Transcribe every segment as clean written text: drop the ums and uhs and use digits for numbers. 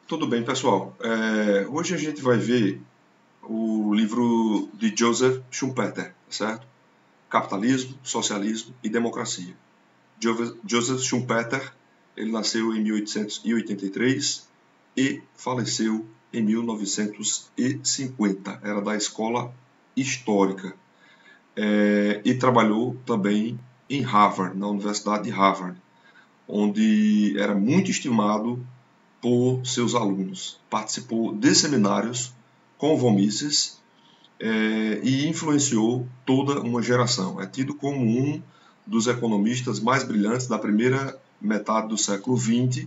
Tudo bem, pessoal. Hoje a gente vai ver o livro de Joseph Schumpeter, certo? Capitalismo, Socialismo e Democracia. Joseph Schumpeter, ele nasceu em 1883 e faleceu em 1950. Era da escola histórica e trabalhou também em Harvard, na Universidade de Harvard, onde era muito estimado por seus alunos. Participou de seminários com von Mises e influenciou toda uma geração. É tido como um dos economistas mais brilhantes da primeira metade do século XX,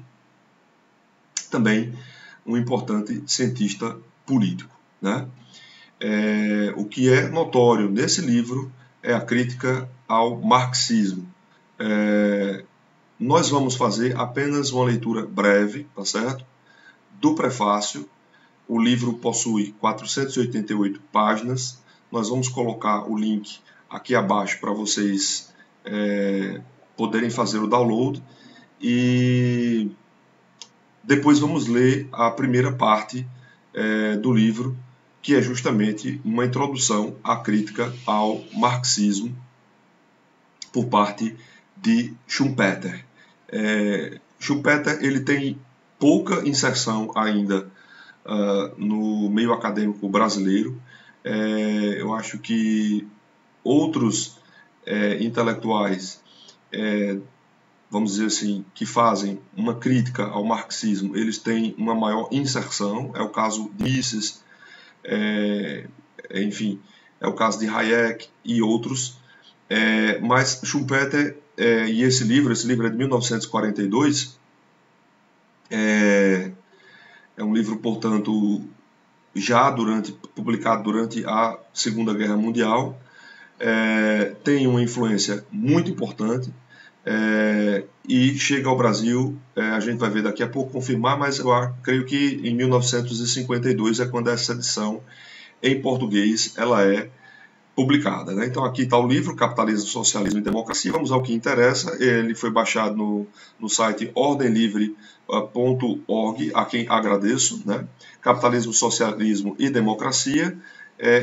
também um importante cientista político, né? O que é notório nesse livro é a crítica ao marxismo. Nós vamos fazer apenas uma leitura breve, tá certo? Do prefácio. O livro possui 488 páginas. Nós vamos colocar o link aqui abaixo para vocês poderem fazer o download. E depois vamos ler a primeira parte do livro, que é justamente uma introdução à crítica ao marxismo por parte de Schumpeter. Schumpeter ele tem pouca inserção ainda no meio acadêmico brasileiro. Eu acho que outros intelectuais, vamos dizer assim, que fazem uma crítica ao marxismo, eles têm uma maior inserção. É o caso de Mises, enfim, é o caso de Hayek e outros. Mas Schumpeter e esse livro é de 1942, é um livro, portanto, publicado durante a Segunda Guerra Mundial, tem uma influência muito importante e chega ao Brasil, a gente vai ver daqui a pouco, confirmar, mas eu creio que em 1952 é quando essa edição em português ela é publicada, né? Então aqui está o livro, Capitalismo, Socialismo e Democracia. Vamos ao que interessa. Ele foi baixado no site ordemlivre.org, a quem agradeço, né? Capitalismo, Socialismo e Democracia,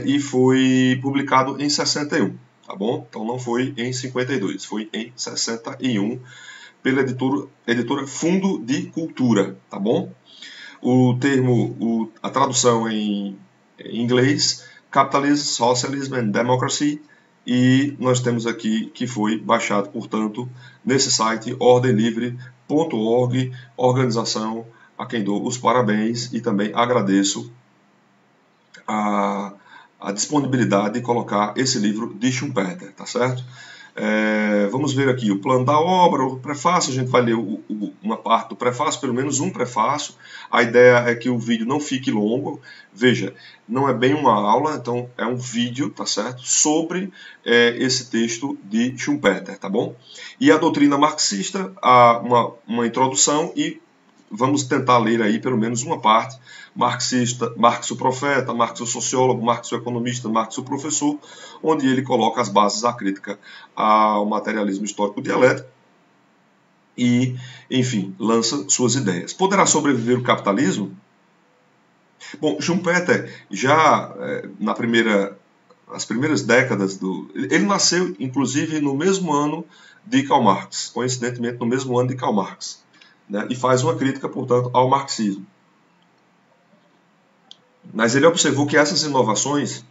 e foi publicado em 61, tá bom? Então não foi em 52, foi em 61 pela editora Fundo de Cultura, tá bom? A tradução em inglês: Capitalism, Socialism and Democracy, e nós temos aqui que foi baixado, portanto, nesse site ordemlivre.org, organização a quem dou os parabéns e também agradeço a disponibilidade de colocar esse livro de Schumpeter, tá certo? Vamos ver aqui o plano da obra, o prefácio. A gente vai ler uma parte do prefácio, pelo menos um prefácio. A ideia é que o vídeo não fique longo. Veja, não é bem uma aula, então é um vídeo, tá certo? Sobre esse texto de Schumpeter, tá bom? E a doutrina marxista, uma introdução, e vamos tentar ler aí pelo menos uma parte. Marxista, Marx o profeta, Marx o sociólogo, Marx o economista, Marx o professor, onde ele coloca as bases da crítica ao materialismo histórico dialético e, enfim, lança suas ideias. Poderá sobreviver o capitalismo? Bom, Schumpeter já nas primeiras décadas ele nasceu, inclusive, no mesmo ano de Karl Marx, coincidentemente no mesmo ano de Karl Marx, né, e faz uma crítica, portanto, ao marxismo. Mas ele observou que essas inovações,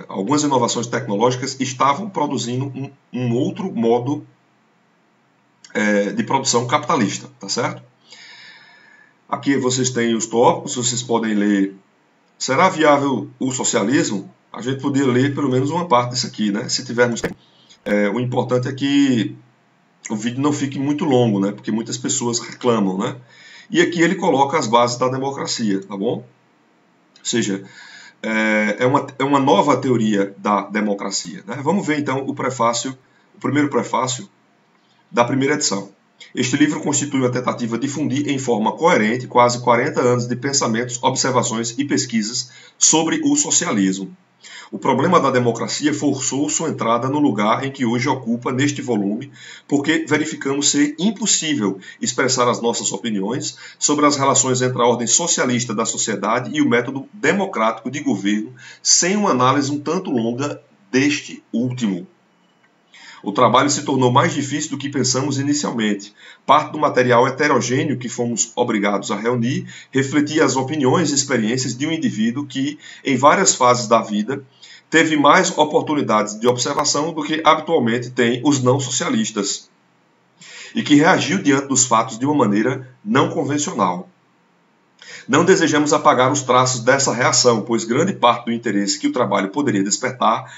algumas inovações tecnológicas, estavam produzindo um outro modo de produção capitalista, tá certo? Aqui vocês têm os tópicos, vocês podem ler. Será viável o socialismo? A gente poderia ler pelo menos uma parte disso aqui, né? Se tivermos tempo. O importante é que o vídeo não fique muito longo, né? Porque muitas pessoas reclamam, né? E aqui ele coloca as bases da democracia, tá bom? Ou seja, é uma nova teoria da democracia, né? Vamos ver então o primeiro prefácio da primeira edição. Este livro constitui uma tentativa de difundir em forma coerente quase 40 anos de pensamentos, observações e pesquisas sobre o socialismo. O problema da democracia forçou sua entrada no lugar em que hoje ocupa neste volume, porque verificamos ser impossível expressar as nossas opiniões sobre as relações entre a ordem socialista da sociedade e o método democrático de governo, sem uma análise um tanto longa deste último. O trabalho se tornou mais difícil do que pensamos inicialmente. Parte do material heterogêneo que fomos obrigados a reunir refletia as opiniões e experiências de um indivíduo que, em várias fases da vida, teve mais oportunidades de observação do que habitualmente têm os não socialistas, e que reagiu diante dos fatos de uma maneira não convencional. Não desejamos apagar os traços dessa reação, pois grande parte do interesse que o trabalho poderia despertar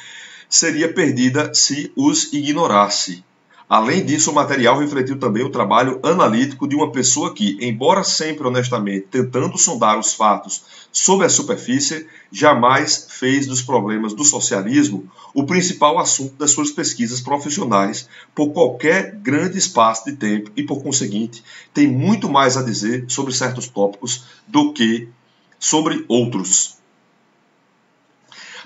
seria perdida se os ignorasse. Além disso, o material refletiu também o trabalho analítico de uma pessoa que, embora sempre honestamente tentando sondar os fatos sob a superfície, jamais fez dos problemas do socialismo o principal assunto das suas pesquisas profissionais por qualquer grande espaço de tempo e, por conseguinte, tem muito mais a dizer sobre certos tópicos do que sobre outros.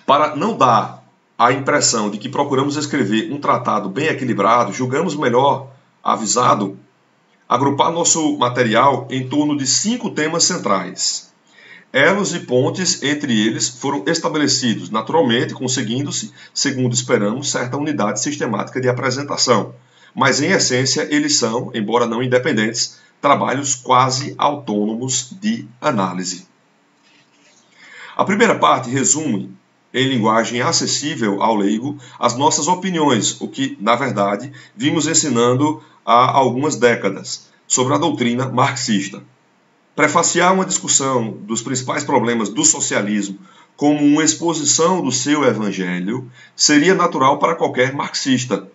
Para não dar a impressão de que procuramos escrever um tratado bem equilibrado, julgamos melhor, avisado, agrupar nosso material em torno de 5 temas centrais. Elos e pontes entre eles foram estabelecidos, naturalmente, conseguindo-se, segundo esperamos, certa unidade sistemática de apresentação. Mas, em essência, eles são, embora não independentes, trabalhos quase autônomos de análise. A primeira parte resume, em linguagem acessível ao leigo, as nossas opiniões, o que, na verdade, vimos ensinando há algumas décadas, sobre a doutrina marxista. Prefaciar uma discussão dos principais problemas do socialismo como uma exposição do seu evangelho seria natural para qualquer marxista.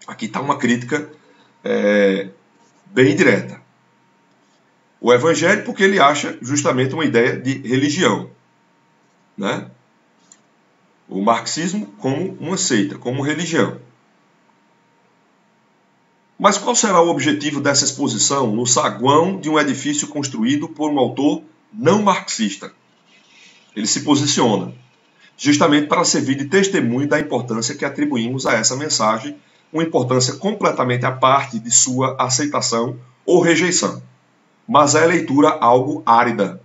Aqui está uma crítica bem direta. O evangelho porque ele acha justamente uma ideia de religião, né? O marxismo como uma seita, como religião. Mas qual será o objetivo dessa exposição no saguão de um edifício construído por um autor não marxista? Ele se posiciona justamente para servir de testemunho da importância que atribuímos a essa mensagem, uma importância completamente à parte de sua aceitação ou rejeição. Mas é a leitura algo árida.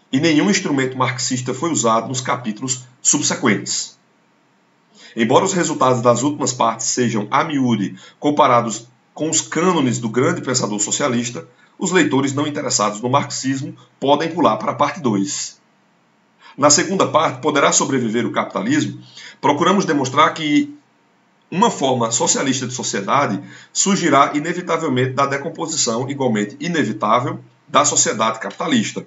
E nenhum instrumento marxista foi usado nos capítulos subsequentes. Embora os resultados das últimas partes sejam a miúde comparados com os cânones do grande pensador socialista, os leitores não interessados no marxismo podem pular para a parte 2. Na segunda parte, poderá sobreviver o capitalismo? Procuramos demonstrar que uma forma socialista de sociedade surgirá inevitavelmente da decomposição igualmente inevitável da sociedade capitalista.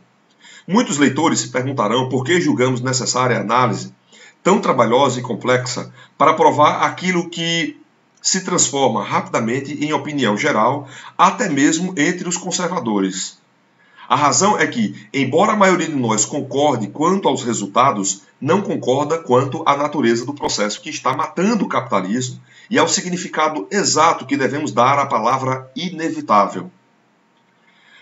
Muitos leitores se perguntarão por que julgamos necessária a análise tão trabalhosa e complexa para provar aquilo que se transforma rapidamente em opinião geral, até mesmo entre os conservadores. A razão é que, embora a maioria de nós concorde quanto aos resultados, não concorda quanto à natureza do processo que está matando o capitalismo e ao significado exato que devemos dar à palavra inevitável.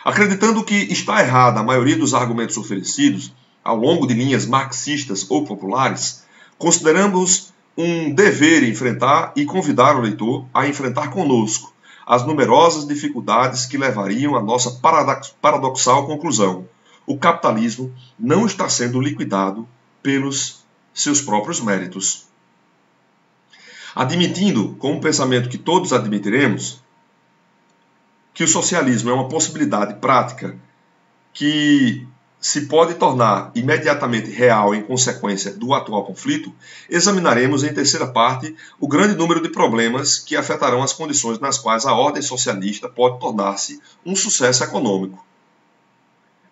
Acreditando que está errada a maioria dos argumentos oferecidos, ao longo de linhas marxistas ou populares, consideramos um dever enfrentar e convidar o leitor a enfrentar conosco as numerosas dificuldades que levariam à nossa paradoxal conclusão. O capitalismo não está sendo liquidado pelos seus próprios méritos. Admitindo, com um pensamento que todos admitiremos, que o socialismo é uma possibilidade prática que se pode tornar imediatamente real em consequência do atual conflito, examinaremos em terceira parte o grande número de problemas que afetarão as condições nas quais a ordem socialista pode tornar-se um sucesso econômico.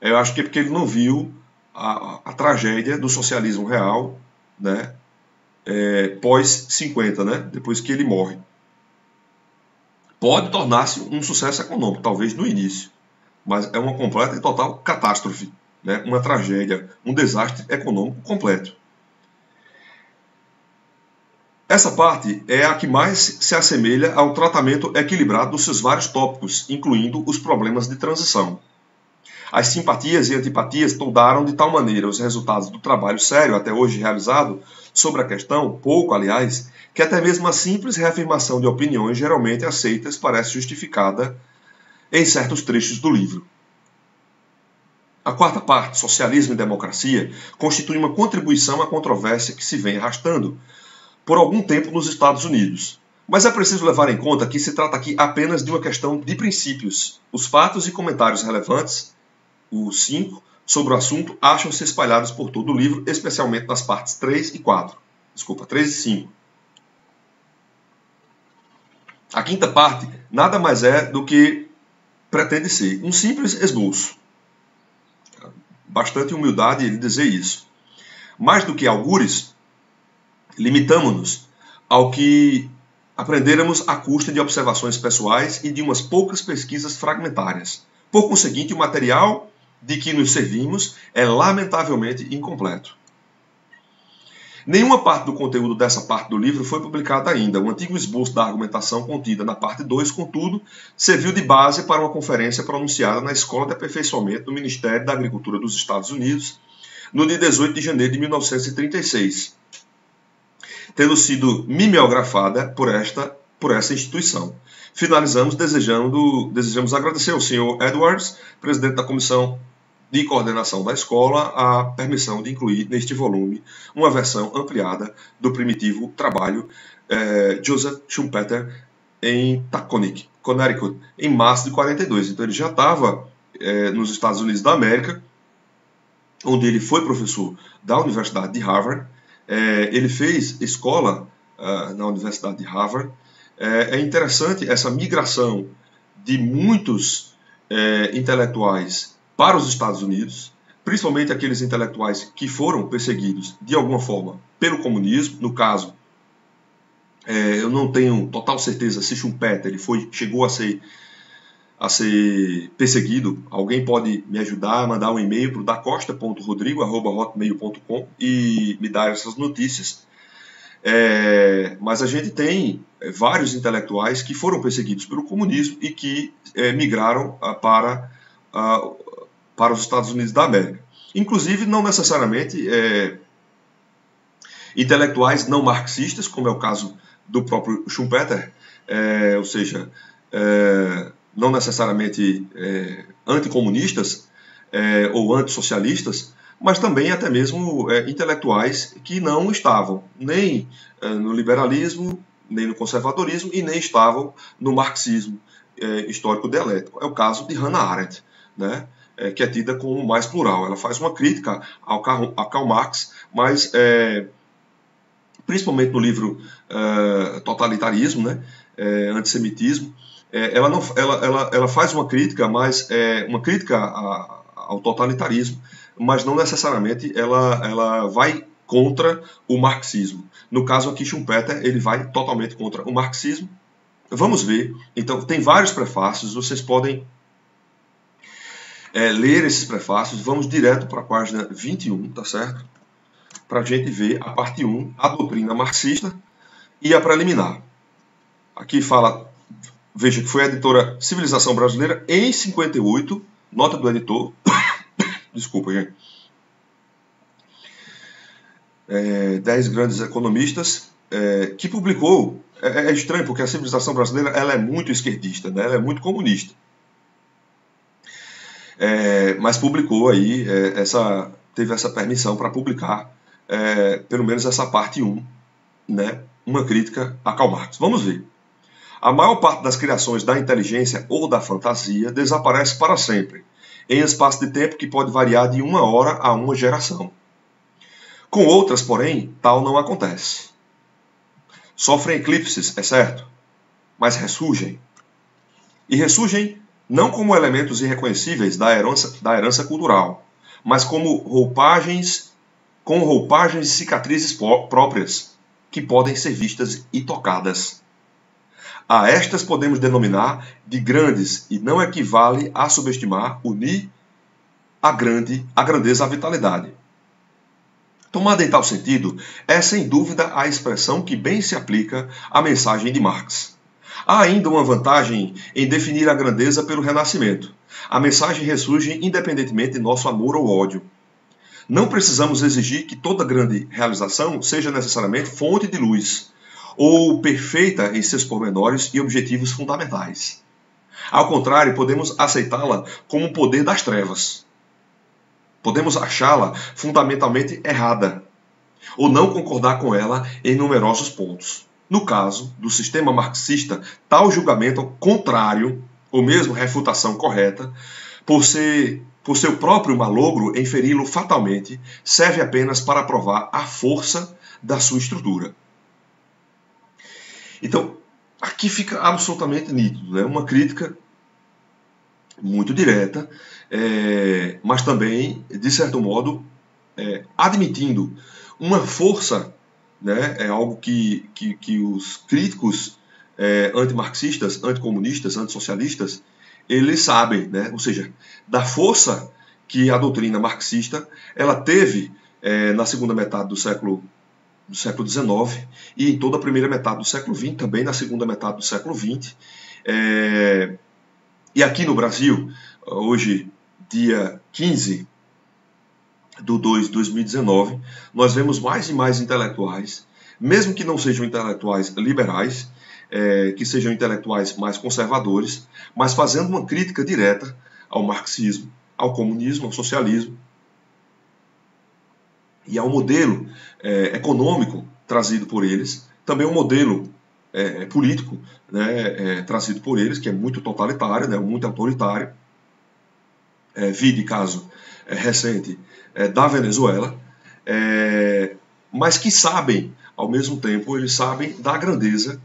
Eu acho que é porque ele não viu a tragédia do socialismo real, né, pós-50, né, depois que ele morre. Pode tornar-se um sucesso econômico, talvez no início, mas é uma completa e total catástrofe, né? Uma tragédia, um desastre econômico completo. Essa parte é a que mais se assemelha ao tratamento equilibrado dos seus vários tópicos, incluindo os problemas de transição. As simpatias e antipatias toldaram de tal maneira os resultados do trabalho sério até hoje realizado sobre a questão, pouco aliás, que até mesmo a simples reafirmação de opiniões geralmente aceitas parece justificada em certos trechos do livro. A quarta parte, Socialismo e Democracia, constitui uma contribuição à controvérsia que se vem arrastando por algum tempo nos Estados Unidos. Mas é preciso levar em conta que se trata aqui apenas de uma questão de princípios. Os fatos e comentários relevantes, os 5, sobre o assunto, acham-se espalhados por todo o livro, especialmente nas partes 3 e 4. Desculpa, 3 e 5. A quinta parte nada mais é do que pretende ser um simples esboço. Bastante humildade ele dizer isso. Mais do que algures, limitamo-nos ao que aprendêramos à custa de observações pessoais e de umas poucas pesquisas fragmentárias. Por conseguinte, o material de que nos servimos é lamentavelmente incompleto. Nenhuma parte do conteúdo dessa parte do livro foi publicada ainda. O antigo esboço da argumentação contida na parte 2, contudo, serviu de base para uma conferência pronunciada na Escola de Aperfeiçoamento do Ministério da Agricultura dos Estados Unidos, no dia 18 de janeiro de 1936, tendo sido mimeografada por essa instituição. Finalizamos desejamos agradecer ao Sr. Edwards, presidente da Comissão de Coordenação da Escola, a permissão de incluir neste volume uma versão ampliada do primitivo trabalho Joseph Schumpeter em Taconic, Connecticut, em março de 42. Então ele já estava nos Estados Unidos da América, onde ele foi professor da Universidade de Harvard. Ele fez escola na Universidade de Harvard. É interessante essa migração de muitos intelectuais para os Estados Unidos, principalmente aqueles intelectuais que foram perseguidos de alguma forma pelo comunismo. No caso, eu não tenho total certeza se Schumpeter chegou a ser perseguido. Alguém pode me ajudar a mandar um e-mail para o dacosta.rodrigo@hotmail.com e me dar essas notícias. Mas a gente tem vários intelectuais que foram perseguidos pelo comunismo e que migraram para os Estados Unidos da América. Inclusive, não necessariamente intelectuais não marxistas, como é o caso do próprio Schumpeter, ou seja, não necessariamente anticomunistas ou antissocialistas, mas também até mesmo intelectuais que não estavam nem no liberalismo, nem no conservadorismo e nem estavam no marxismo histórico dialético. É o caso de Hannah Arendt, né? Que é tida como mais plural. Ela faz uma crítica a Karl Marx, mas principalmente no livro Totalitarismo, né? Antissemitismo, ela faz uma crítica, mas uma crítica ao totalitarismo, mas não necessariamente ela vai contra o marxismo. No caso aqui, Schumpeter, ele vai totalmente contra o marxismo. Vamos ver. Então, tem vários prefácios, vocês podem ler esses prefácios. Vamos direto para a página 21, tá certo? Para a gente ver a parte 1, a doutrina marxista e a preliminar. Aqui fala, veja que foi a editora Civilização Brasileira em 58, nota do editor, desculpa, gente. 10 grandes economistas, que publicou. É estranho, porque a Civilização Brasileira ela é muito esquerdista, né? Ela é muito comunista. Mas publicou aí, teve essa permissão para publicar, pelo menos essa parte 1, né? Uma crítica a Karl Marx. Vamos ver. A maior parte das criações da inteligência ou da fantasia desaparece para sempre, em espaço de tempo que pode variar de 1 hora a 1 geração. Com outras, porém, tal não acontece. Sofrem eclipses, é certo, mas ressurgem. E ressurgem não como elementos irreconhecíveis da herança cultural, mas como roupagens e cicatrizes próprias, que podem ser vistas e tocadas. A estas podemos denominar de grandes, e não equivale a subestimar, unir a grandeza à vitalidade. Tomada em tal sentido, é sem dúvida a expressão que bem se aplica à mensagem de Marx. Há ainda uma vantagem em definir a grandeza pelo renascimento. A mensagem ressurge independentemente de nosso amor ou ódio. Não precisamos exigir que toda grande realização seja necessariamente fonte de luz, ou perfeita em seus pormenores e objetivos fundamentais. Ao contrário, podemos aceitá-la como um poder das trevas. Podemos achá-la fundamentalmente errada, ou não concordar com ela em numerosos pontos. No caso do sistema marxista, tal julgamento contrário, ou mesmo refutação correta, por seu próprio malogro em feri-lo fatalmente, serve apenas para provar a força da sua estrutura. Então, aqui fica absolutamente nítido, né? Uma crítica muito direta, mas também, de certo modo, admitindo uma força, né? É algo que os críticos antimarxistas, anticomunistas, antissocialistas, eles sabem, né? Ou seja, da força que a doutrina marxista ela teve na segunda metade do século XIX e em toda a primeira metade do século XX, também na segunda metade do século XX. E aqui no Brasil, hoje, dia 15 de 2 de 2019, nós vemos mais e mais intelectuais, mesmo que não sejam intelectuais liberais, que sejam intelectuais mais conservadores, mas fazendo uma crítica direta ao marxismo, ao comunismo, ao socialismo e ao modelo econômico trazido por eles, também um modelo político, né, trazido por eles, que é muito totalitário, né, muito autoritário. Vide caso recente da Venezuela, mas que sabem, ao mesmo tempo, eles sabem da grandeza,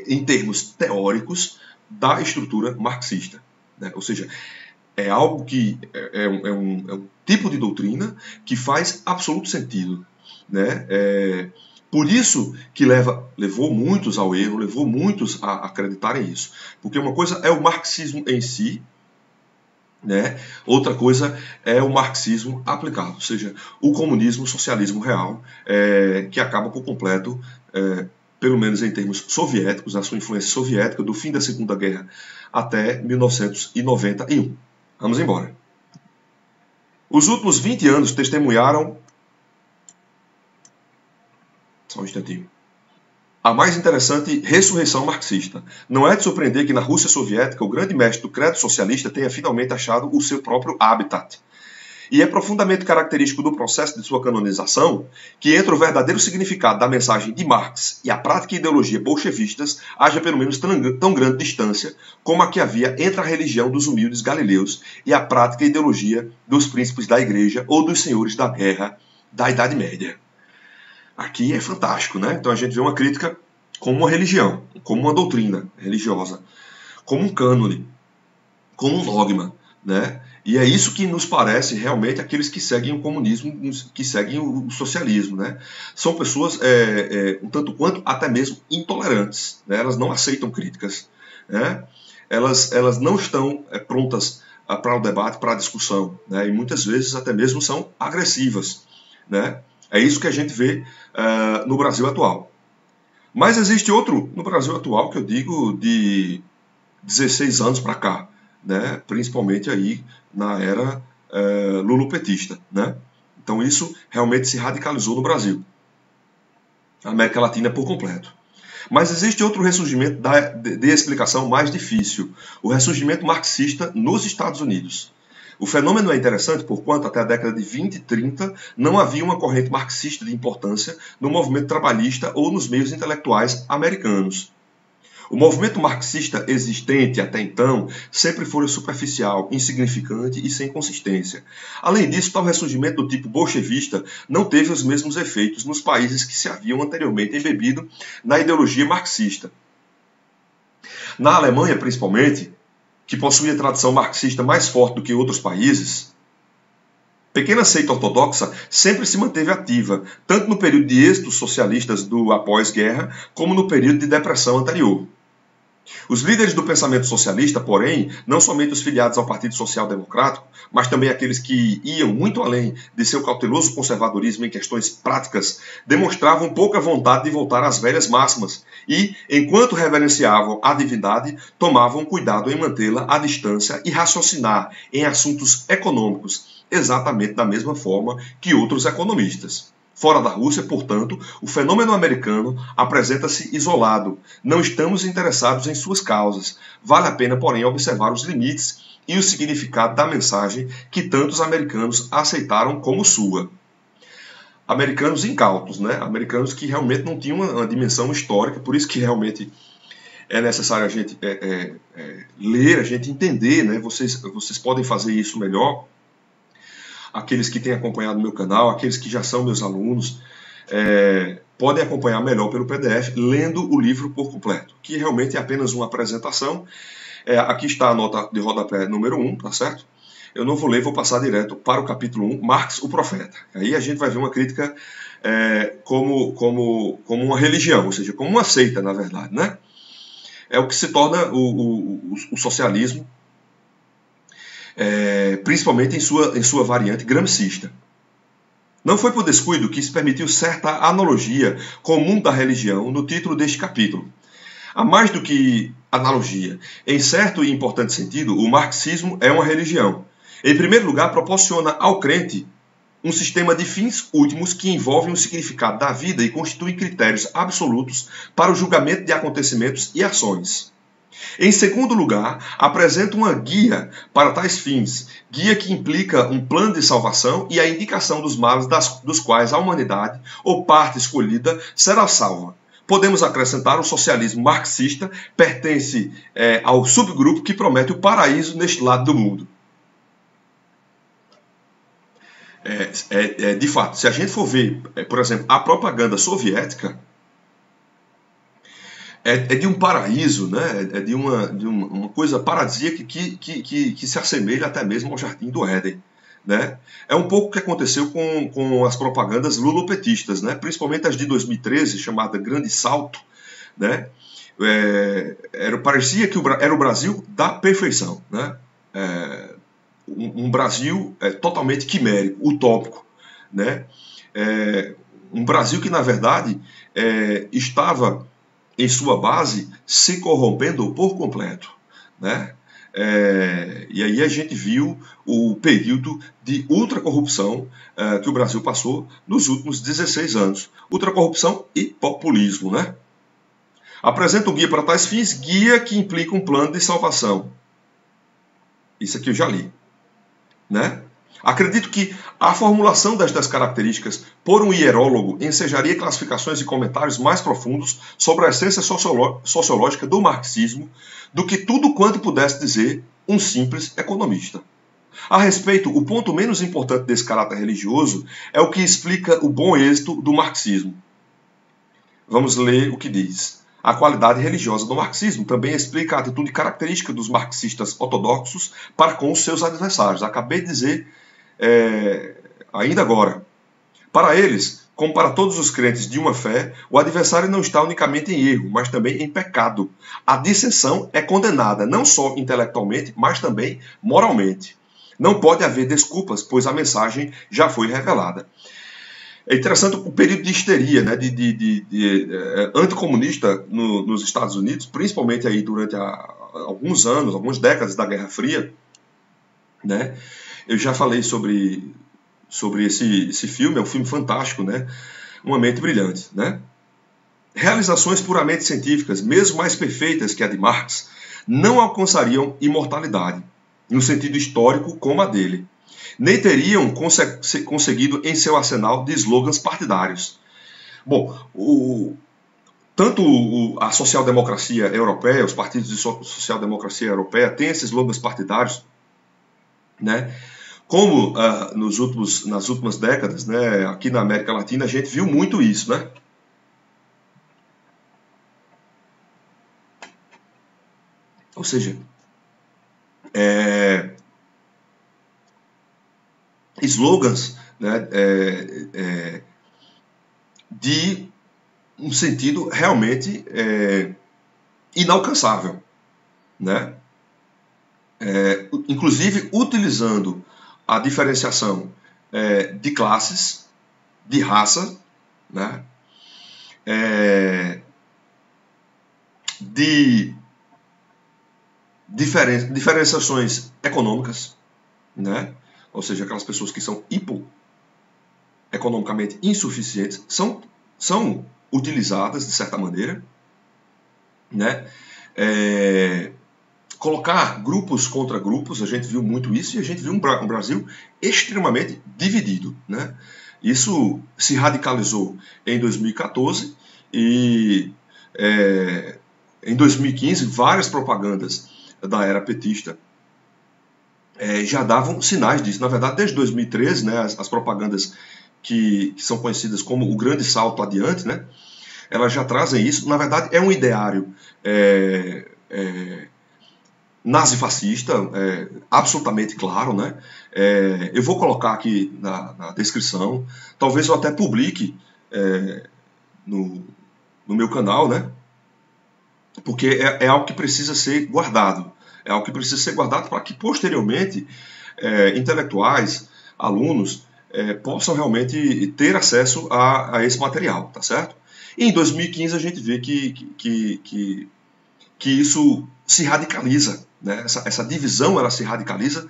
em termos teóricos, da estrutura marxista, né? Ou seja, é algo que é um tipo de doutrina que faz absoluto sentido, né? Por isso que levou muitos ao erro, levou muitos a acreditarem isso. Porque uma coisa é o marxismo em si, né? Outra coisa é o marxismo aplicado, ou seja, o comunismo, o socialismo real, que acaba por completo, pelo menos em termos soviéticos, a sua influência soviética do fim da Segunda Guerra até 1991. Vamos embora. Os últimos 20 anos testemunharam... Só um instantinho. A mais interessante ressurreição marxista. Não é de surpreender que na Rússia soviética o grande mestre do credo socialista tenha finalmente achado o seu próprio habitat. E é profundamente característico do processo de sua canonização que entre o verdadeiro significado da mensagem de Marx e a prática e ideologia bolchevistas haja pelo menos tão grande distância como a que havia entre a religião dos humildes galileus e a prática e ideologia dos príncipes da igreja ou dos senhores da guerra da Idade Média. Aqui é fantástico, né? Então a gente vê uma crítica como uma religião, como uma doutrina religiosa, como um cânone, como um dogma, né? E é isso que nos parece realmente aqueles que seguem o comunismo, que seguem o socialismo, né? São pessoas um tanto quanto até mesmo intolerantes, né? Elas não aceitam críticas, né? Elas não estão prontas para o debate, para a discussão, né? E muitas vezes até mesmo são agressivas, né? É isso que a gente vê no Brasil atual. Mas existe outro no Brasil atual, que eu digo de 16 anos para cá, né? Principalmente aí na era lulopetista, né? Então isso realmente se radicalizou no Brasil. A América Latina por completo. Mas existe outro ressurgimento de explicação mais difícil, o ressurgimento marxista nos Estados Unidos. O fenômeno é interessante porquanto até a década de 20 e 30 não havia uma corrente marxista de importância no movimento trabalhista ou nos meios intelectuais americanos. O movimento marxista existente até então sempre foi superficial, insignificante e sem consistência. Além disso, tal ressurgimento do tipo bolchevista não teve os mesmos efeitos nos países que se haviam anteriormente embebido na ideologia marxista. Na Alemanha, principalmente, que possuía tradição marxista mais forte do que outros países, pequena seita ortodoxa sempre se manteve ativa, tanto no período de êxitos socialistas do após-guerra, como no período de depressão anterior. Os líderes do pensamento socialista, porém, não somente os filiados ao Partido Social Democrático, mas também aqueles que iam muito além de seu cauteloso conservadorismo em questões práticas, demonstravam pouca vontade de voltar às velhas máximas e, enquanto reverenciavam a divindade, tomavam cuidado em mantê-la à distância e raciocinar em assuntos econômicos, exatamente da mesma forma que outros economistas. Fora da Rússia, portanto, o fenômeno americano apresenta-se isolado. Não estamos interessados em suas causas. Vale a pena, porém, observar os limites e o significado da mensagem que tantos americanos aceitaram como sua. Americanos incautos, né? Americanos que realmente não tinham uma dimensão histórica, por isso que realmente é necessário a gente ler, a gente entender, né? Vocês podem fazer isso melhor. Aqueles que têm acompanhado meu canal, aqueles que já são meus alunos, podem acompanhar melhor pelo PDF, lendo o livro por completo, que realmente é apenas uma apresentação. Aqui está a nota de rodapé número 1, tá certo? Eu não vou ler, vou passar direto para o capítulo 1, Marx, o Profeta. Aí a gente vai ver uma crítica como uma religião, ou seja, como uma seita, na verdade, né? É o que se torna o socialismo, principalmente em sua variante gramscista. Não foi por descuido que se permitiu certa analogia com o mundo da religião no título deste capítulo. Há mais do que analogia. Em certo e importante sentido, o marxismo é uma religião. Em primeiro lugar, proporciona ao crente um sistema de fins últimos que envolve o significado da vida e constitui critérios absolutos para o julgamento de acontecimentos e ações. Em segundo lugar, apresenta uma guia para tais fins, guia que implica um plano de salvação e a indicação dos males dos quais a humanidade, ou parte escolhida, será salva. Podemos acrescentar o socialismo marxista pertence ao subgrupo que promete o paraíso neste lado do mundo. De fato, se a gente for ver, por exemplo, a propaganda soviética, é de um paraíso, né? É de uma coisa paradisíaca que se assemelha até mesmo ao Jardim do Éden, né? É um pouco o que aconteceu com as propagandas lulopetistas, né? Principalmente as de 2013, chamada Grande Salto, né? Parecia que era o Brasil da perfeição, né? Um Brasil totalmente quimérico, utópico, né? Um Brasil que, na verdade, estava em sua base, se corrompendo por completo, né? E aí a gente viu o período de ultracorrupção que o Brasil passou nos últimos 16 anos. Ultracorrupção e populismo, né? Apresenta um guia para tais fins, guia que implica um plano de salvação. Isso aqui eu já li, né? Acredito que a formulação destas características por um hierólogo ensejaria classificações e comentários mais profundos sobre a essência sociológica do marxismo do que tudo quanto pudesse dizer um simples economista. A respeito, o ponto menos importante desse caráter religioso é o que explica o bom êxito do marxismo. Vamos ler o que diz. A qualidade religiosa do marxismo também explica a atitude característica dos marxistas ortodoxos para com os seus adversários. Acabei de dizer ainda agora. Para eles, como para todos os crentes de uma fé, o adversário não está unicamente em erro, mas também em pecado. A dissensão é condenada não só intelectualmente, mas também moralmente. Não pode haver desculpas, pois a mensagem já foi revelada. É interessante o período de histeria, né, anticomunista nos Estados Unidos, principalmente aí durante alguns anos, algumas décadas da Guerra Fria, né? Eu já falei sobre esse filme, é um filme fantástico, né? Uma mente brilhante, né? Realizações puramente científicas, mesmo mais perfeitas que a de Marx, não alcançariam imortalidade, no sentido histórico como a dele. Nem teriam conseguido em seu arsenal de slogans partidários. Bom, tanto a social-democracia europeia, os partidos de social-democracia europeia, têm esses slogans partidários, né? Como nas últimas décadas, né, aqui na América Latina, a gente viu muito isso, né? Ou seja, slogans, né, de um sentido realmente inalcançável, né? Inclusive utilizando a diferenciação de classes, de raça, né? De diferenciações econômicas, né? Ou seja, aquelas pessoas que são economicamente insuficientes são utilizadas de certa maneira, né? Colocar grupos contra grupos, a gente viu muito isso, e a gente viu um Brasil extremamente dividido, né? Isso se radicalizou em 2014 e em 2015 várias propagandas da era petista já davam sinais disso. Na verdade, desde 2013, né, as propagandas que são conhecidas como o grande salto adiante, né, elas já trazem isso. Na verdade, é um ideário nazifascista, absolutamente claro, né? Eu vou colocar aqui na descrição, talvez eu até publique no meu canal, né? Porque é algo que precisa ser guardado. É algo que precisa ser guardado para que posteriormente intelectuais, alunos, possam realmente ter acesso a esse material, tá certo? E em 2015 a gente vê que isso se radicaliza, né? Essa divisão ela se radicaliza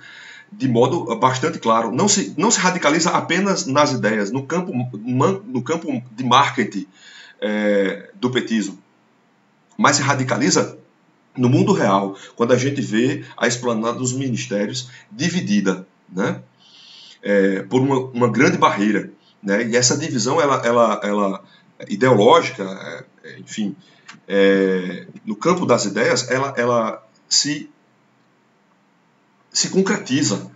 de modo bastante claro. Não se radicaliza apenas nas ideias, no campo de marketing do petismo, mas se radicaliza no mundo real, quando a gente vê a esplanada dos ministérios dividida, né? Por uma grande barreira, né? E essa divisão ela ideológica, enfim, no campo das ideias, ela se concretiza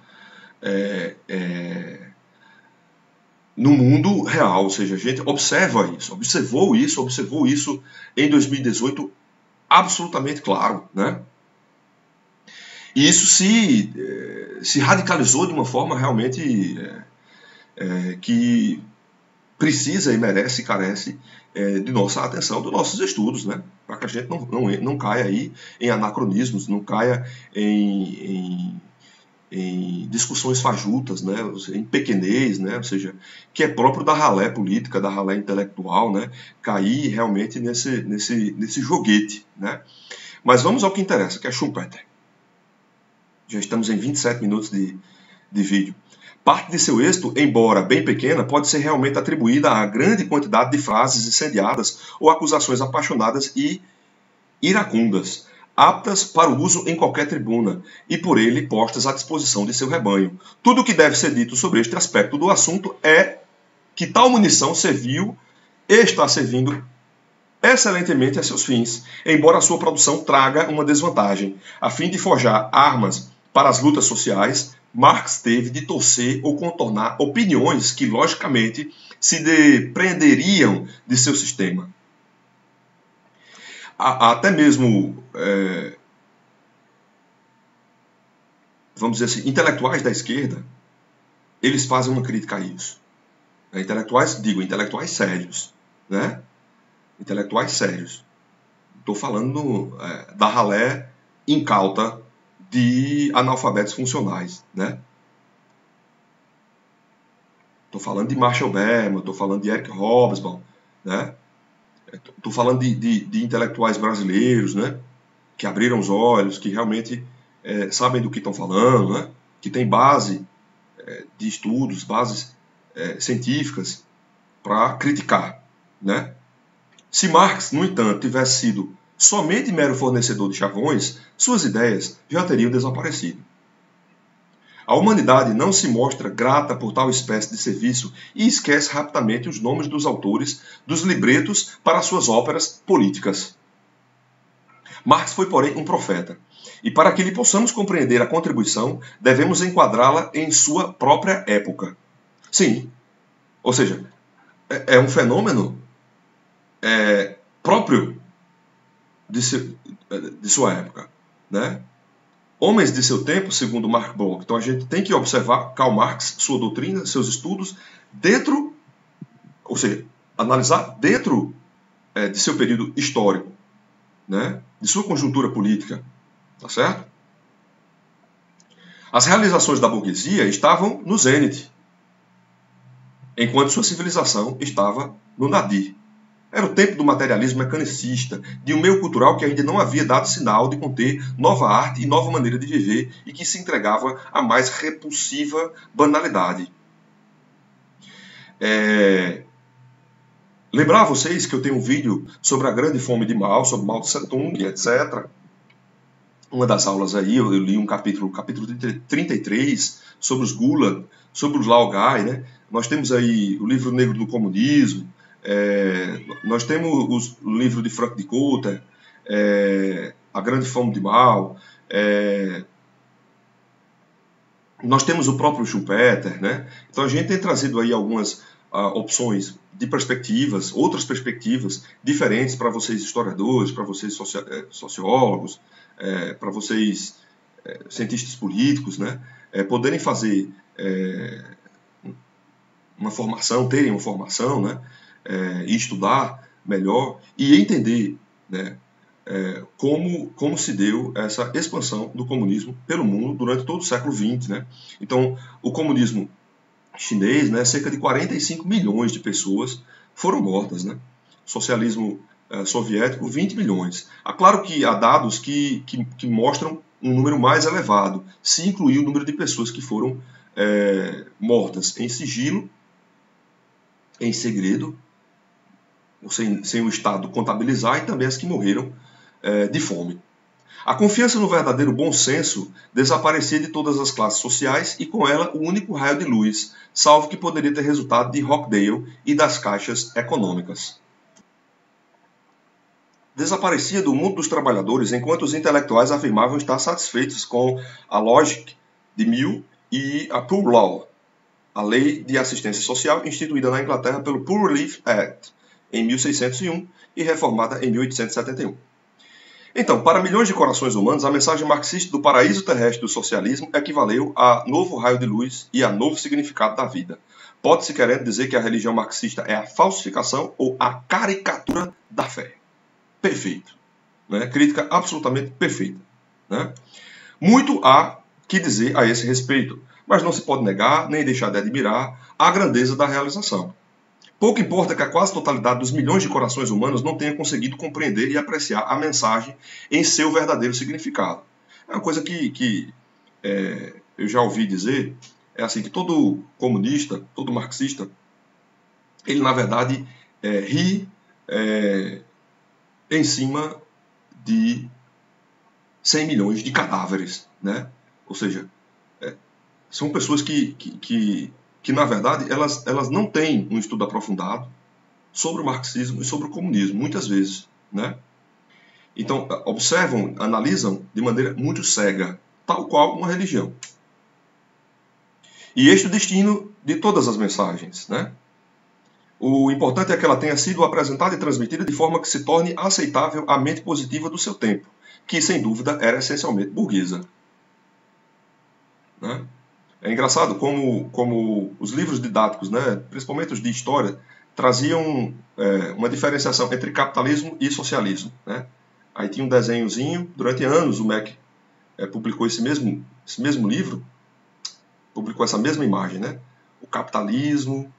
no mundo real, ou seja, a gente observou isso em 2018, absolutamente claro, né? E isso se radicalizou de uma forma realmente que precisa e merece e carece de nossa atenção, dos nossos estudos, né? Para que a gente não caia aí em anacronismos, não caia em discussões fajutas, né? Em pequenez, né? Ou seja, que é próprio da ralé política, da ralé intelectual, né? Cair realmente nesse joguete, né? Mas vamos ao que interessa, que é Schumpeter. Já estamos em 27 minutos de vídeo. Parte de seu êxito, embora bem pequena, pode ser realmente atribuída à grande quantidade de frases incendiadas ou acusações apaixonadas e iracundas, aptas para o uso em qualquer tribuna, e por ele postas à disposição de seu rebanho. Tudo o que deve ser dito sobre este aspecto do assunto é que tal munição serviu e está servindo excelentemente a seus fins, embora a sua produção traga uma desvantagem. A fim de forjar armas para as lutas sociais, Marx teve de torcer ou contornar opiniões que, logicamente, se depreenderiam de seu sistema. Até mesmo, vamos dizer assim, intelectuais da esquerda, eles fazem uma crítica a isso. Intelectuais sérios, né? Intelectuais sérios. Estou falando da ralé incauta de analfabetos funcionais, né? Estou falando de Marshall Berman, estou falando de Eric Hobsbawm, né? Estou falando de intelectuais brasileiros, né? Que abriram os olhos, que realmente sabem do que estão falando, né? Que têm base de estudos, bases científicas para criticar, né? Se Marx, no entanto, tivesse sido somente mero fornecedor de chavões, suas ideias já teriam desaparecido. A humanidade não se mostra grata por tal espécie de serviço e esquece rapidamente os nomes dos autores dos libretos para suas óperas políticas. Marx foi, porém, um profeta, e para que lhe possamos compreender a contribuição, devemos enquadrá-la em sua própria época. Sim, ou seja, é um fenômeno próprio de sua época, né? Homens de seu tempo, segundo Mark Bloch. Então a gente tem que observar Karl Marx, sua doutrina, seus estudos, dentro, ou seja, analisar dentro de seu período histórico, né, de sua conjuntura política, tá certo? As realizações da burguesia estavam no zênite, enquanto sua civilização estava no nadir. Era o tempo do materialismo mecanicista, de um meio cultural que ainda não havia dado sinal de conter nova arte e nova maneira de viver e que se entregava à mais repulsiva banalidade. Lembrar a vocês que eu tenho um vídeo sobre a grande fome de Mao, sobre Mao Tse Tung, etc. Uma das aulas aí, eu li um capítulo 33, sobre os Gulag, sobre os Laogai, né? Nós temos aí o livro negro do comunismo, nós temos o livro de Frank de Coulter, A Grande Fome de Mao, nós temos o próprio Schumpeter, né? Então a gente tem trazido aí algumas opções de perspectivas, outras perspectivas diferentes para vocês historiadores, para vocês sociólogos, para vocês cientistas políticos, né? Poderem fazer uma formação, terem uma formação, né? E estudar melhor e entender, né? Como se deu essa expansão do comunismo pelo mundo durante todo o século XX, né? Então, o comunismo chinês, né, cerca de 45 milhões de pessoas foram mortas, né? Socialismo soviético, 20 milhões. Claro que há dados que mostram um número mais elevado, se incluir o número de pessoas que foram mortas em sigilo, em segredo, sem o Estado contabilizar, e também as que morreram de fome. A confiança no verdadeiro bom senso desaparecia de todas as classes sociais e com ela o único raio de luz, salvo que poderia ter resultado de Rochdale e das caixas econômicas. Desaparecia do mundo dos trabalhadores enquanto os intelectuais afirmavam estar satisfeitos com a Logic de Mill e a Poor Law, a lei de assistência social instituída na Inglaterra pelo Poor Relief Act em 1601 e reformada em 1871. Então, para milhões de corações humanos, a mensagem marxista do paraíso terrestre do socialismo equivaleu a novo raio de luz e a novo significado da vida. Pode-se querendo dizer que a religião marxista é a falsificação ou a caricatura da fé. Perfeito. Né? Crítica absolutamente perfeita. Né? Muito há que dizer a esse respeito, mas não se pode negar nem deixar de admirar a grandeza da realização. Pouco importa que a quase totalidade dos milhões de corações humanos não tenha conseguido compreender e apreciar a mensagem em seu verdadeiro significado. É uma coisa que eu já ouvi dizer, é assim, que todo comunista, todo marxista, ele na verdade ri em cima de 100 milhões de cadáveres, né? Ou seja, são pessoas que na verdade, elas não têm um estudo aprofundado sobre o marxismo e sobre o comunismo, muitas vezes, né? Então, observam, analisam de maneira muito cega, tal qual uma religião. E este é o destino de todas as mensagens, né? O importante é que ela tenha sido apresentada e transmitida de forma que se torne aceitável à mente positiva do seu tempo, que, sem dúvida, era essencialmente burguesa. Né? É engraçado como os livros didáticos, né, principalmente os de história, traziam uma diferenciação entre capitalismo e socialismo. Né? Aí tinha um desenhozinho, durante anos o MEC publicou esse mesmo livro, publicou essa mesma imagem, né? O capitalismo,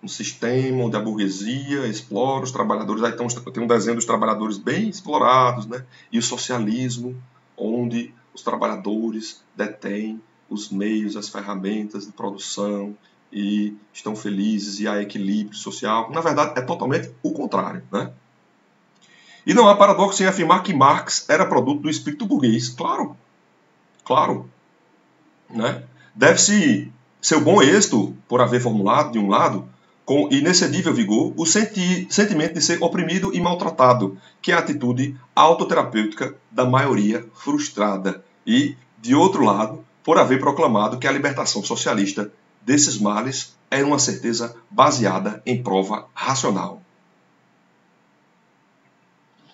um sistema onde a burguesia explora os trabalhadores, aí tem um desenho dos trabalhadores bem explorados, né? E o socialismo, onde os trabalhadores detêm os meios, as ferramentas de produção e estão felizes e há equilíbrio social. Na verdade, é totalmente o contrário, né? E não há paradoxo em afirmar que Marx era produto do espírito burguês. Claro, claro. Né? Deve-se seu bom êxito por haver formulado, de um lado, com inexcedível vigor, o sentimento de ser oprimido e maltratado, que é a atitude autoterapêutica da maioria frustrada. E, de outro lado, por haver proclamado que a libertação socialista desses males é uma certeza baseada em prova racional.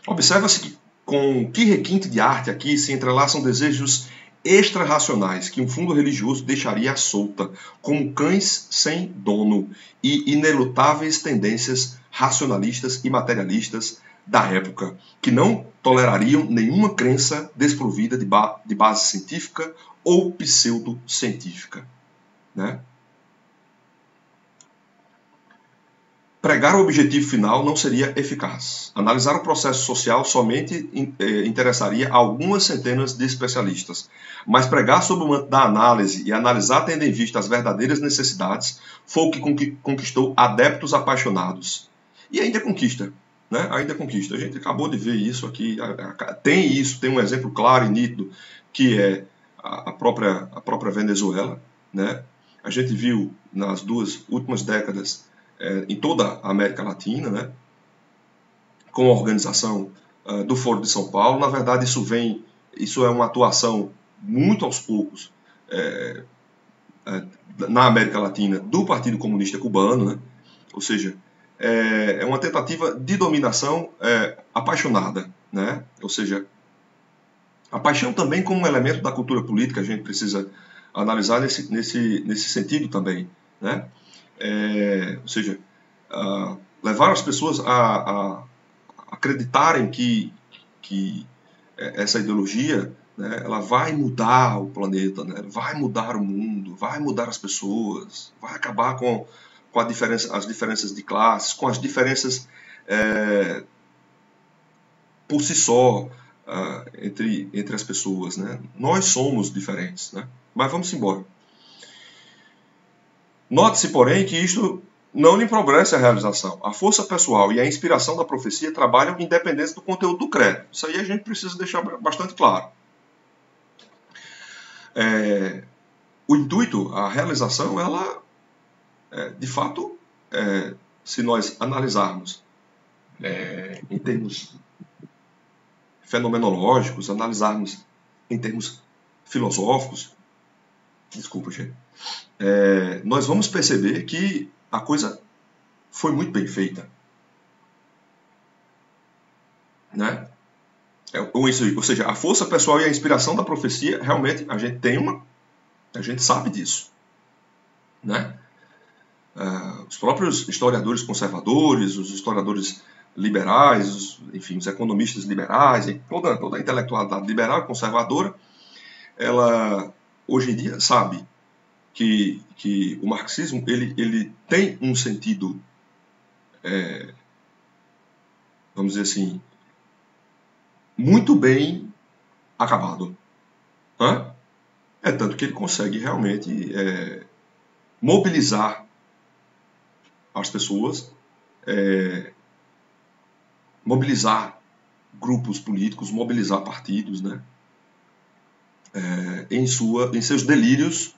Observa-se com que requinte de arte aqui se entrelaçam desejos extra-racionais que um fundo religioso deixaria à solta, como cães sem dono, e inelutáveis tendências racionalistas e materialistas da época, que não tolerariam nenhuma crença desprovida de base científica ou pseudocientífica, né? Pregar o objetivo final não seria eficaz. Analisar o processo social somente interessaria algumas centenas de especialistas. Mas pregar sob o manto da análise e analisar tendo em vista as verdadeiras necessidades foi o que conquistou adeptos apaixonados. E ainda conquista, né? Ainda conquista. A gente acabou de ver isso aqui. Tem um exemplo claro e nítido, que é a própria Venezuela, né? A gente viu nas 2 últimas décadas em toda a América Latina, né, com a organização do Foro de São Paulo. Na verdade, isso é uma atuação muito aos poucos na América Latina do Partido Comunista Cubano, né? Ou seja, é uma tentativa de dominação apaixonada, né? Ou seja, a paixão também como um elemento da cultura política, a gente precisa analisar nesse sentido também, né? Ou seja, levar as pessoas a acreditarem que essa ideologia, né, ela vai mudar o planeta, né, vai mudar o mundo, vai mudar as pessoas, vai acabar com as diferenças de classes, com as diferenças por si só entre as pessoas, né? Nós somos diferentes, né? Mas vamos embora. Note-se, porém, que isto não lhe empobrece a realização. A força pessoal e a inspiração da profecia trabalham independentes do conteúdo do credo. Isso aí a gente precisa deixar bastante claro. O intuito, a realização, ela, de fato, se nós analisarmos em termos fenomenológicos, analisarmos em termos filosóficos, desculpa, gente, nós vamos perceber que a coisa foi muito bem feita, né? Ou seja, a força pessoal e a inspiração da profecia, realmente, a gente sabe disso, né? Os próprios historiadores conservadores, os historiadores liberais, enfim, os economistas liberais, toda a intelectualidade liberal e conservadora, ela hoje em dia sabe que o marxismo ele tem um sentido, vamos dizer assim, muito bem acabado. Tanto que ele consegue realmente mobilizar as pessoas, mobilizar grupos políticos, mobilizar partidos, né, em seus delírios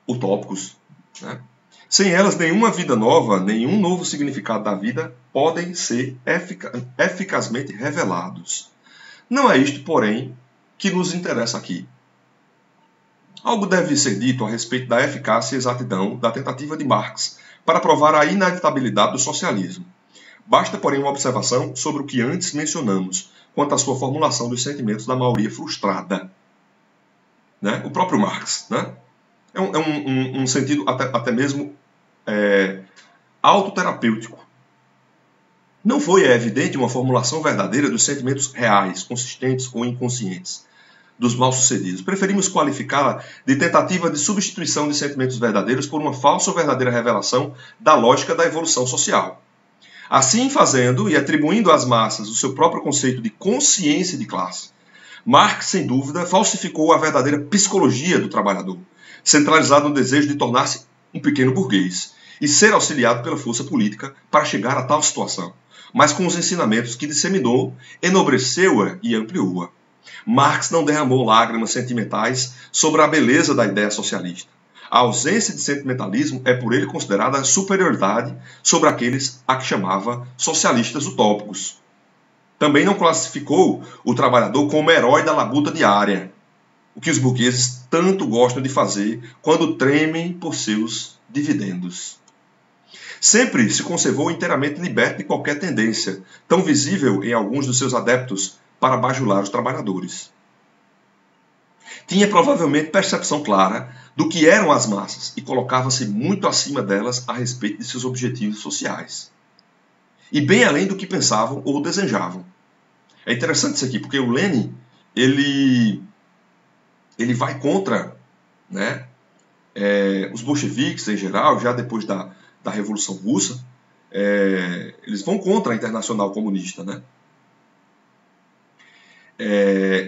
utópicos, né? Sem elas, nenhuma vida nova, nenhum novo significado da vida podem ser eficazmente revelados. Não é isto, porém, que nos interessa aqui. Algo deve ser dito a respeito da eficácia e exatidão da tentativa de Marx para provar a inevitabilidade do socialismo. Basta, porém, uma observação sobre o que antes mencionamos quanto à sua formulação dos sentimentos da maioria frustrada. Né? O próprio Marx, né? É um sentido até mesmo autoterapêutico. Não foi, é evidente, uma formulação verdadeira dos sentimentos reais, consistentes ou inconscientes dos mal-sucedidos. Preferimos qualificá-la de tentativa de substituição de sentimentos verdadeiros por uma falsa ou verdadeira revelação da lógica da evolução social. Assim fazendo e atribuindo às massas o seu próprio conceito de consciência de classe, Marx, sem dúvida, falsificou a verdadeira psicologia do trabalhador, centralizado no desejo de tornar-se um pequeno burguês e ser auxiliado pela força política para chegar a tal situação, mas com os ensinamentos que disseminou, enobreceu-a e ampliou-a. Marx não derramou lágrimas sentimentais sobre a beleza da ideia socialista. A ausência de sentimentalismo é por ele considerada superioridade sobre aqueles a que chamava socialistas utópicos. Também não classificou o trabalhador como herói da labuta diária, o que os burgueses tanto gostam de fazer quando tremem por seus dividendos. Sempre se conservou inteiramente liberto de qualquer tendência, tão visível em alguns dos seus adeptos, para bajular os trabalhadores. Tinha provavelmente percepção clara do que eram as massas e colocava-se muito acima delas a respeito de seus objetivos sociais. e bem além do que pensavam ou desejavam. É interessante isso aqui, porque o Lenin, ele vai contra, né, os bolcheviques em geral, já depois da Revolução Russa, eles vão contra a Internacional Comunista, né?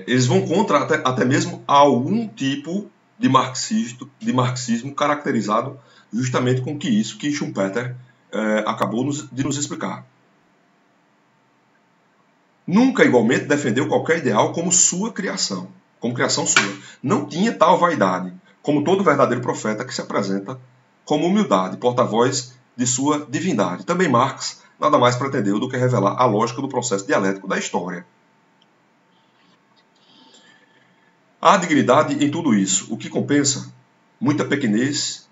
Eles vão contra até mesmo algum tipo de marxismo caracterizado justamente com isso que Schumpeter acabou de nos explicar. Nunca igualmente defendeu qualquer ideal como sua criação, como criação sua. Não tinha tal vaidade, como todo verdadeiro profeta que se apresenta como humildade, porta-voz de sua divindade. Também Marx nada mais pretendeu do que revelar a lógica do processo dialético da história. Há dignidade em tudo isso, o que compensa muita pequenez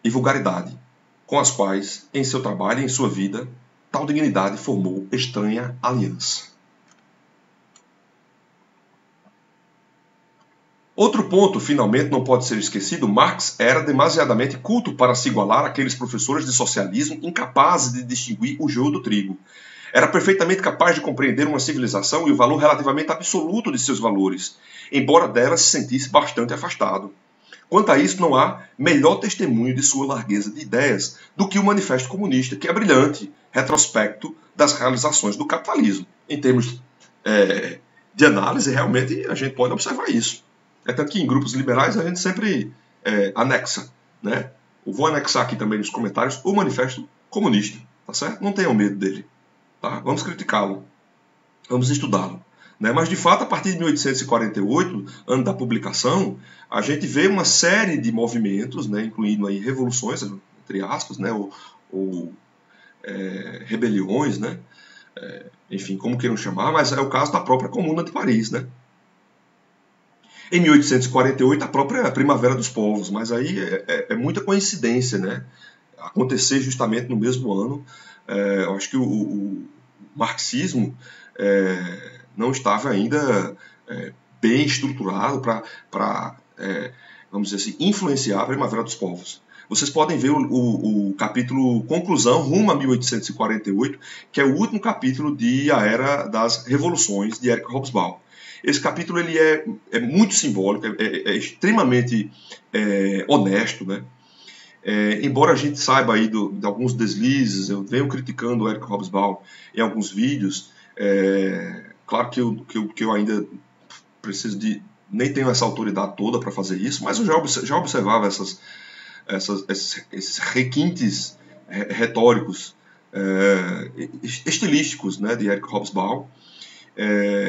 e vulgaridade, com as quais, em seu trabalho e em sua vida, tal dignidade formou estranha aliança. Outro ponto, finalmente, não pode ser esquecido: Marx era demasiadamente culto para se igualar àqueles professores de socialismo incapazes de distinguir o joio do trigo. Era perfeitamente capaz de compreender uma civilização e o valor relativamente absoluto de seus valores, embora dela se sentisse bastante afastado. Quanto a isso, não há melhor testemunho de sua largueza de ideias do que o Manifesto Comunista, que é brilhante retrospecto das realizações do capitalismo. Em termos de análise, realmente a gente pode observar isso. É tanto que em grupos liberais a gente sempre anexa, né? Eu vou anexar aqui também nos comentários o Manifesto Comunista, tá certo? Não tenham medo dele, tá? Vamos criticá-lo, vamos estudá-lo. Né? Mas, de fato, a partir de 1848, ano da publicação, a gente vê uma série de movimentos, né, incluindo aí revoluções, entre aspas, né, ou rebeliões, né, enfim, como queiram chamar, mas é o caso da própria Comuna de Paris. Né? Em 1848, a própria Primavera dos Povos, mas aí é muita coincidência, né? Acontecer justamente no mesmo ano. Eu acho que o marxismo não estava ainda bem estruturado para vamos dizer assim, influenciar a Primavera dos Povos. Vocês podem ver o capítulo Conclusão, rumo a 1848, que é o último capítulo de A Era das Revoluções, de Erich Hobsbawm. Esse capítulo ele é muito simbólico, é extremamente honesto, né? Embora a gente saiba aí de alguns deslizes, eu venho criticando o Erich Hobsbawm em alguns vídeos, claro que eu ainda preciso de... nem tenho essa autoridade toda para fazer isso, mas eu já observava esses requintes retóricos, estilísticos, né, de Erich Hobsbawm,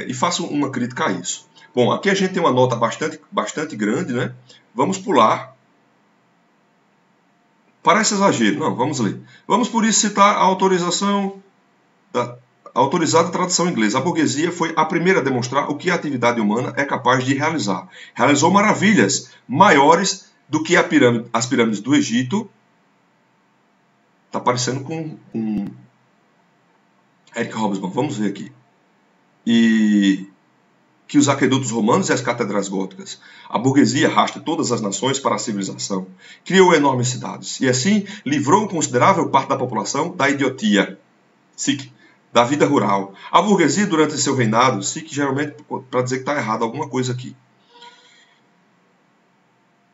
e faço uma crítica a isso. Bom, aqui a gente tem uma nota bastante grande, né? Vamos pular. Parece exagero. Não, vamos ler. Vamos, por isso, citar a autorizada tradução inglesa. A burguesia foi a primeira a demonstrar o que a atividade humana é capaz de realizar. Realizou maravilhas maiores do que as pirâmides do Egito. Está parecendo com Erich Hobsbawm. Vamos ver aqui. E que os aquedutos romanos e as catedrais góticas. A burguesia arrasta todas as nações para a civilização. Criou enormes cidades. E assim livrou considerável parte da população da idiotia, da vida rural. A burguesia, durante seu reinado, geralmente, para dizer que está errado alguma coisa aqui.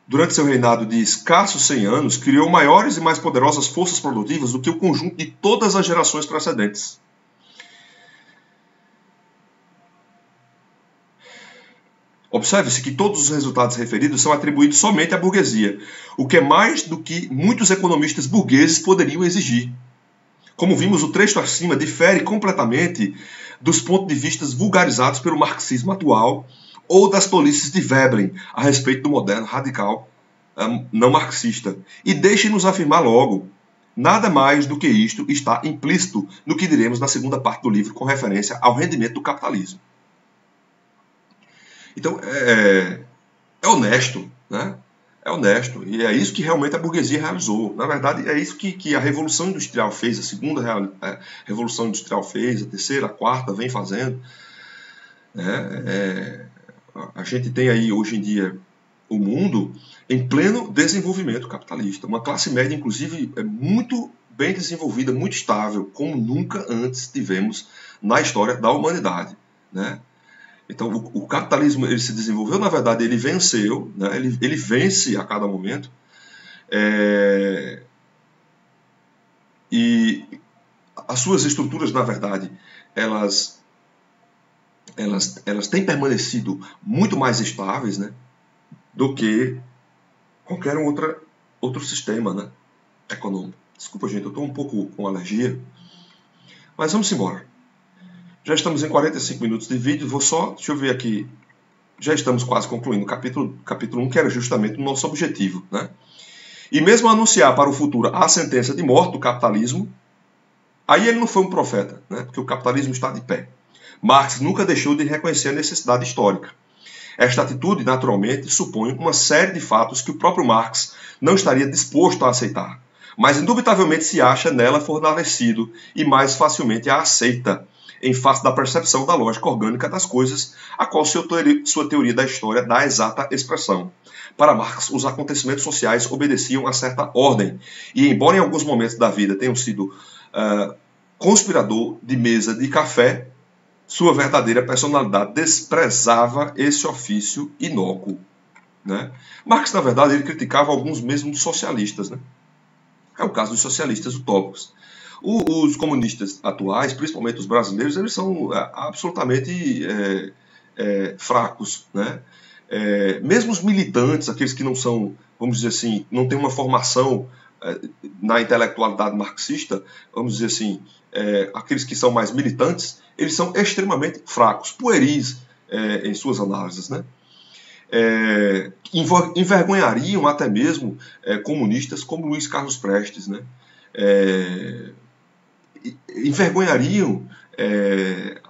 Durante seu reinado de escassos 100 anos, criou maiores e mais poderosas forças produtivas do que o conjunto de todas as gerações precedentes. Observe-se que todos os resultados referidos são atribuídos somente à burguesia, o que é mais do que muitos economistas burgueses poderiam exigir. Como vimos, o trecho acima difere completamente dos pontos de vista vulgarizados pelo marxismo atual ou das tolices de Veblen a respeito do moderno radical não marxista. E deixe-nos afirmar logo, nada mais do que isto está implícito no que diremos na segunda parte do livro com referência ao rendimento do capitalismo. Então, é honesto, né? É honesto. E é isso que realmente a burguesia realizou. Na verdade, é isso que a Revolução Industrial fez, a segunda Revolução Industrial fez, a terceira, a quarta vem fazendo. A gente tem aí, hoje em dia, o mundo em pleno desenvolvimento capitalista. Uma classe média, inclusive, muito bem desenvolvida, muito estável, como nunca antes tivemos na história da humanidade, né? Então, o capitalismo ele se desenvolveu, na verdade, ele venceu, né? Ele vence a cada momento, e as suas estruturas, na verdade, elas têm permanecido muito mais estáveis, né, do que qualquer outro sistema, né, econômico. Desculpa, gente, eu estou um pouco com alergia, mas vamos embora. Já estamos em 45 minutos de vídeo, deixa eu ver aqui, já estamos quase concluindo o capítulo 1, que era justamente o nosso objetivo, né? E mesmo anunciar para o futuro a sentença de morte do capitalismo, aí ele não foi um profeta, né? Porque o capitalismo está de pé. Marx nunca deixou de reconhecer a necessidade histórica. Esta atitude, naturalmente, supõe uma série de fatos que o próprio Marx não estaria disposto a aceitar, mas indubitavelmente se acha nela fortalecido e mais facilmente a aceita, em face da percepção da lógica orgânica das coisas, a qual sua teoria da história dá exata expressão. Para Marx, os acontecimentos sociais obedeciam a certa ordem, e embora em alguns momentos da vida tenham sido conspirador de mesa de café, sua verdadeira personalidade desprezava esse ofício inócuo, né? Marx, na verdade, ele criticava alguns mesmo dos socialistas, né? É o caso dos socialistas utópicos. Os comunistas atuais, principalmente os brasileiros, eles são absolutamente fracos, né? Mesmo os militantes, aqueles que não são, vamos dizer assim, não têm uma formação na intelectualidade marxista, vamos dizer assim, aqueles que são mais militantes, eles são extremamente fracos, pueris em suas análises, né? Envergonhariam até mesmo comunistas como Luiz Carlos Prestes, né? Envergonhariam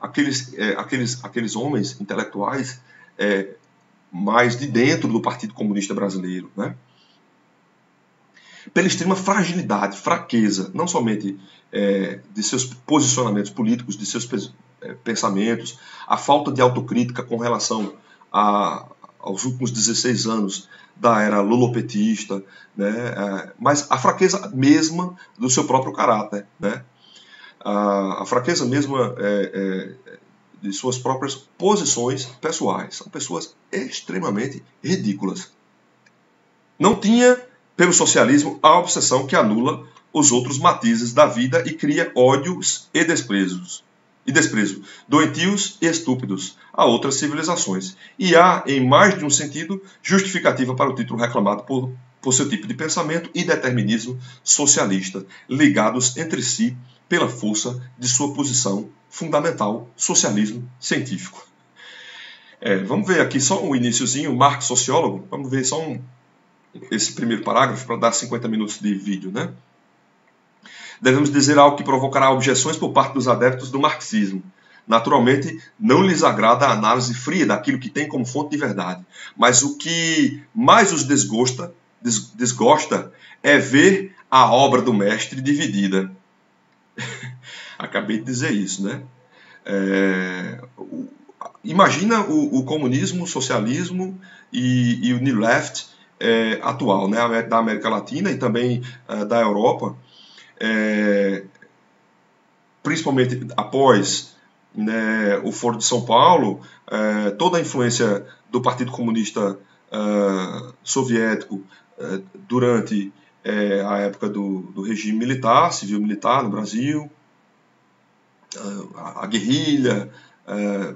aqueles homens intelectuais mais de dentro do Partido Comunista Brasileiro, né? Pela extrema fragilidade, fraqueza, não somente de seus posicionamentos políticos, de seus pensamentos, a falta de autocrítica com relação aos últimos 16 anos da era lulopetista, né? Mas a fraqueza mesma do seu próprio caráter, né? A fraqueza mesma de suas próprias posições pessoais. São pessoas extremamente ridículas. Não tinha, pelo socialismo, a obsessão que anula os outros matizes da vida e cria ódios e desprezo, doentios e estúpidos, a outras civilizações. E há, em mais de um sentido, justificativa para o título reclamado por seu tipo de pensamento e determinismo socialista, ligados entre si pela força de sua posição fundamental, socialismo científico. Vamos ver aqui só um iniciozinho, Marx, sociólogo, vamos ver só esse primeiro parágrafo para dar 50 minutos de vídeo, né? Devemos dizer algo que provocará objeções por parte dos adeptos do marxismo. Naturalmente, não lhes agrada a análise fria daquilo que tem como fonte de verdade, mas o que mais os desgosta é ver a obra do mestre dividida. Acabei de dizer isso, né? Imagina o comunismo, o socialismo e o New Left atual, né? Da América Latina e também da Europa, principalmente após, né, o Foro de São Paulo, toda a influência do Partido Comunista soviético durante a época do regime militar, civil-militar no Brasil, a guerrilha,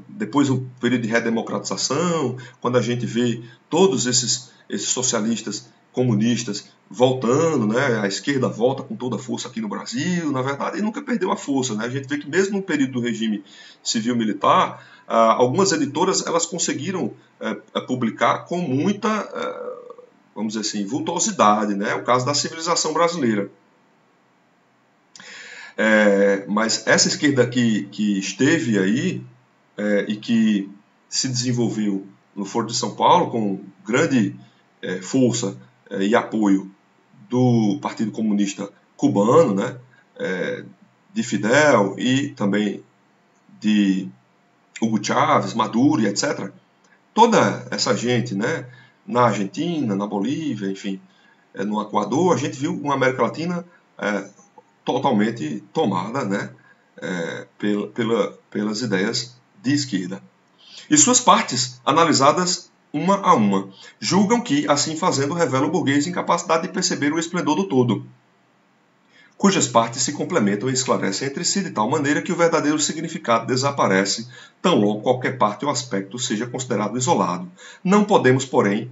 depois o período de redemocratização, quando a gente vê todos esses socialistas comunistas voltando, né, a esquerda volta com toda a força aqui no Brasil, na verdade, ele nunca perdeu a força, né? A gente vê que mesmo no período do regime civil-militar, algumas editoras elas conseguiram publicar com muita, vamos dizer assim, vultuosidade, né? O caso da Civilização Brasileira. Mas essa esquerda que esteve aí e que se desenvolveu no Foro de São Paulo com grande força e apoio do Partido Comunista Cubano, né, de Fidel e também de Hugo Chávez, Maduro e etc. Toda essa gente, né, na Argentina, na Bolívia, enfim, no Equador, a gente viu uma América Latina totalmente tomada, né, pelas ideias de esquerda. E suas partes, analisadas uma a uma, julgam que, assim fazendo, revela o burguês incapacidade de perceber o esplendor do todo, cujas partes se complementam e esclarecem entre si de tal maneira que o verdadeiro significado desaparece tão logo qualquer parte ou aspecto seja considerado isolado. Não podemos, porém,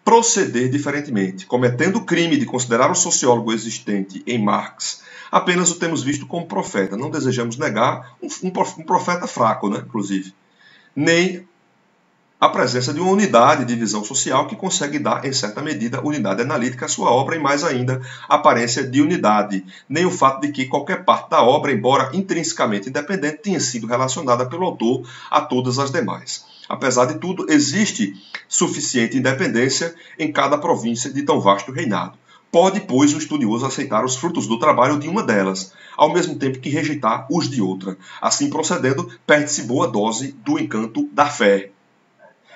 proceder diferentemente. Cometendo o crime de considerar o sociólogo existente em Marx apenas o temos visto como profeta. Não desejamos negar um profeta fraco, né, inclusive. Nem a presença de uma unidade de visão social que consegue dar, em certa medida, unidade analítica à sua obra e, mais ainda, aparência de unidade. Nem o fato de que qualquer parte da obra, embora intrinsecamente independente, tenha sido relacionada pelo autor a todas as demais. Apesar de tudo, existe suficiente independência em cada província de tão vasto reinado. Pode, pois, o estudioso aceitar os frutos do trabalho de uma delas, ao mesmo tempo que rejeitar os de outra. Assim procedendo, perde-se boa dose do encanto da fé.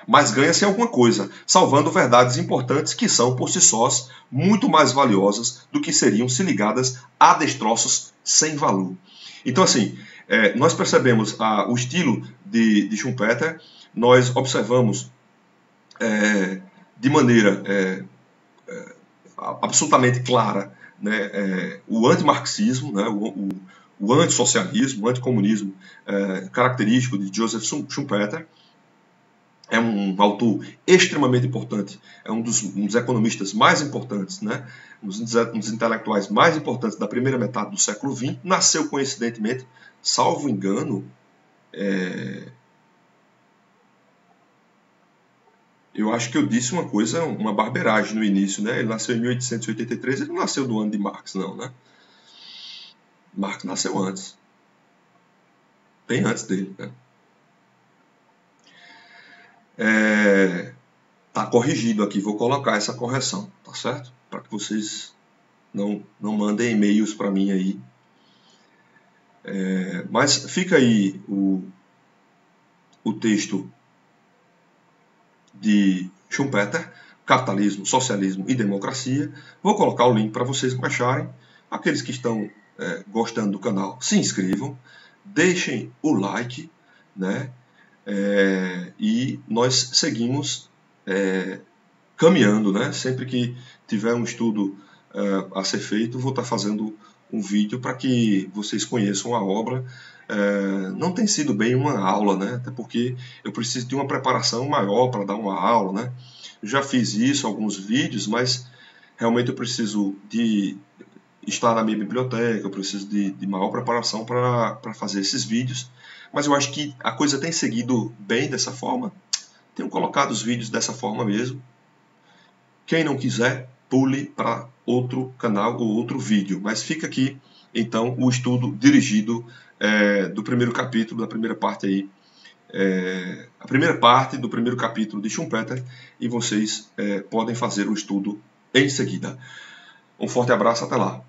Mas ganha-se alguma coisa, salvando verdades importantes que são, por si sós, muito mais valiosas do que seriam se ligadas a destroços sem valor. Então, assim, nós percebemos o estilo de Schumpeter, nós observamos de maneira absolutamente clara, né, o antimarxismo, né, o antissocialismo, o anticomunismo característico de Joseph Schumpeter. É um autor extremamente importante, é um dos economistas mais importantes, né? um dos intelectuais mais importantes da primeira metade do século XX. Nasceu coincidentemente, salvo engano, eu acho que eu disse uma coisa, uma barbeiragem no início, né? Ele nasceu em 1883, ele não nasceu do ano de Marx, não, né? Marx nasceu antes, bem antes dele, né? Tá corrigido aqui, vou colocar essa correção, tá certo? Para que vocês não mandem e-mails para mim aí. Mas fica aí o texto de Schumpeter, Capitalismo, Socialismo e Democracia. Vou colocar o link para vocês baixarem. Aqueles que estão gostando do canal, se inscrevam, deixem o like, né? E nós seguimos caminhando, né? Sempre que tiver um estudo a ser feito, vou estar fazendo um vídeo para que vocês conheçam a obra. Não tem sido bem uma aula, né? Até porque eu preciso de uma preparação maior para dar uma aula, né? Eu já fiz isso, alguns vídeos, mas realmente eu preciso de estar na minha biblioteca, eu preciso de maior preparação para fazer esses vídeos. Mas eu acho que a coisa tem seguido bem dessa forma. Tenho colocado os vídeos dessa forma mesmo. Quem não quiser, pule para outro canal ou outro vídeo. Mas fica aqui, então, o estudo dirigido do primeiro capítulo, da primeira parte aí. A primeira parte do primeiro capítulo de Schumpeter. E vocês podem fazer o estudo em seguida. Um forte abraço, até lá.